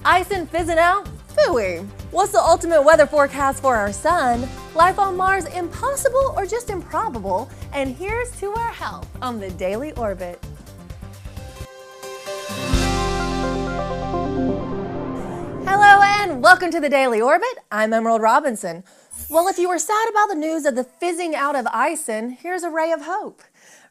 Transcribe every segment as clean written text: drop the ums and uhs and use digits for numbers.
ISON fizzing out? Phooey. What's the ultimate weather forecast for our sun? Life on Mars impossible or just improbable? And here's to our health on the Daily Orbit. Hello and welcome to the Daily Orbit. I'm Emerald Robinson. Well, if you were sad about the news of the fizzing out of ISON, here's a ray of hope.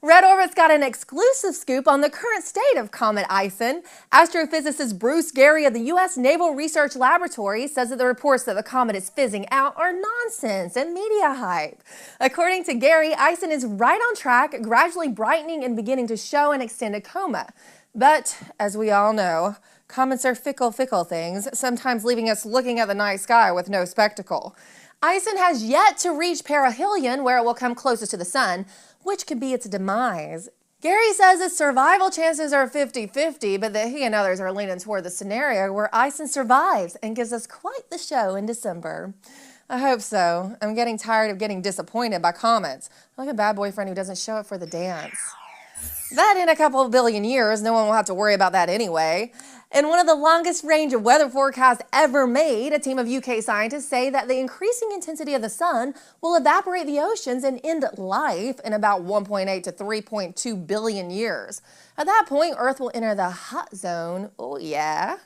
Red Orbit's got an exclusive scoop on the current state of Comet ISON. Astrophysicist Bruce Gary of the U.S. Naval Research Laboratory says that the reports that the comet is fizzing out are nonsense and media hype. According to Gary, ISON is right on track, gradually brightening and beginning to show an extended coma. But, as we all know, comets are fickle things, sometimes leaving us looking at the night sky with no spectacle. ISON has yet to reach perihelion, where it will come closest to the sun, which could be its demise. Gary says its survival chances are 50-50, but that he and others are leaning toward the scenario where ISON survives and gives us quite the show in December. I hope so. I'm getting tired of getting disappointed by comets. I'm like a bad boyfriend who doesn't show up for the dance. But in a couple of billion years, no one will have to worry about that anyway. In one of the longest range of weather forecasts ever made, a team of UK scientists say that the increasing intensity of the sun will evaporate the oceans and end life in about 1.8 to 3.2 billion years. At that point, Earth will enter the hot zone. Oh yeah.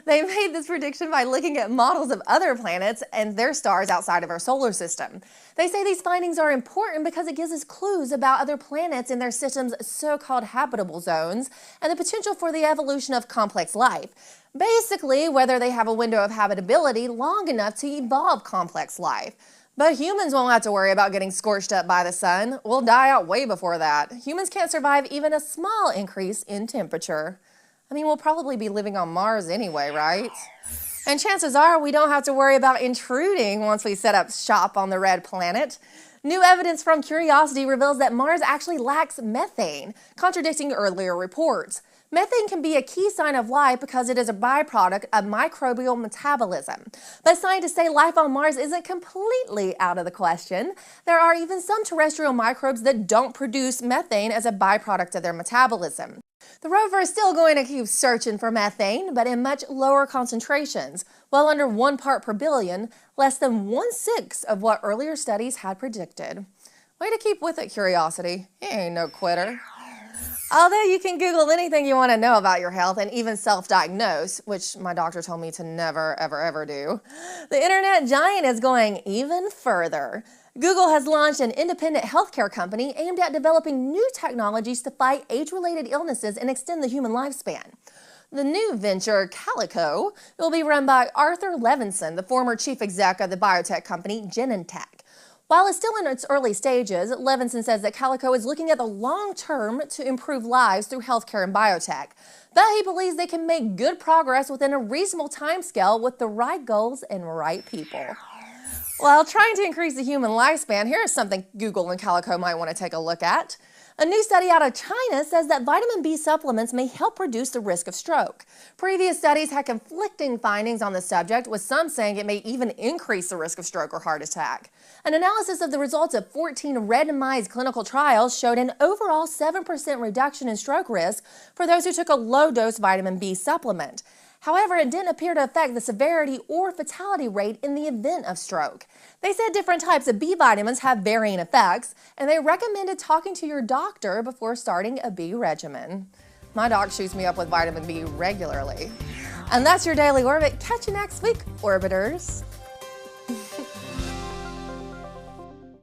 They made this prediction by looking at models of other planets and their stars outside of our solar system. They say these findings are important because it gives us clues about other planets and their system's so-called habitable zones and the potential for the evolution of complex life. Basically, whether they have a window of habitability long enough to evolve complex life. But humans won't have to worry about getting scorched up by the sun. We'll die out way before that. Humans can't survive even a small increase in temperature. I mean, we'll probably be living on Mars anyway, right? And chances are we don't have to worry about intruding once we set up shop on the red planet. New evidence from Curiosity reveals that Mars actually lacks methane, contradicting earlier reports. Methane can be a key sign of life because it is a byproduct of microbial metabolism. But scientists say life on Mars isn't completely out of the question. There are even some terrestrial microbes that don't produce methane as a byproduct of their metabolism. The rover is still going to keep searching for methane, but in much lower concentrations, well under 1 part per billion, less than 1/6 of what earlier studies had predicted. Way to keep with it, Curiosity. You ain't no quitter. Although you can Google anything you want to know about your health and even self-diagnose, which my doctor told me to never, ever do, the internet giant is going even further. Google has launched an independent healthcare company aimed at developing new technologies to fight age-related illnesses and extend the human lifespan. The new venture, Calico, will be run by Arthur Levinson, the former chief exec of the biotech company Genentech. While it's still in its early stages, Levinson says that Calico is looking at the long term to improve lives through healthcare and biotech. But he believes they can make good progress within a reasonable timescale with the right goals and right people. While trying to increase the human lifespan, here's something Google and Calico might want to take a look at. A new study out of China says that vitamin B supplements may help reduce the risk of stroke. Previous studies had conflicting findings on the subject, with some saying it may even increase the risk of stroke or heart attack. An analysis of the results of 14 randomized clinical trials showed an overall 7% reduction in stroke risk for those who took a low-dose vitamin B supplement. However, it didn't appear to affect the severity or fatality rate in the event of stroke. They said different types of B vitamins have varying effects, and they recommended talking to your doctor before starting a B regimen. My doc shoots me up with vitamin B regularly. And that's your Daily Orbit. Catch you next week, Orbiters.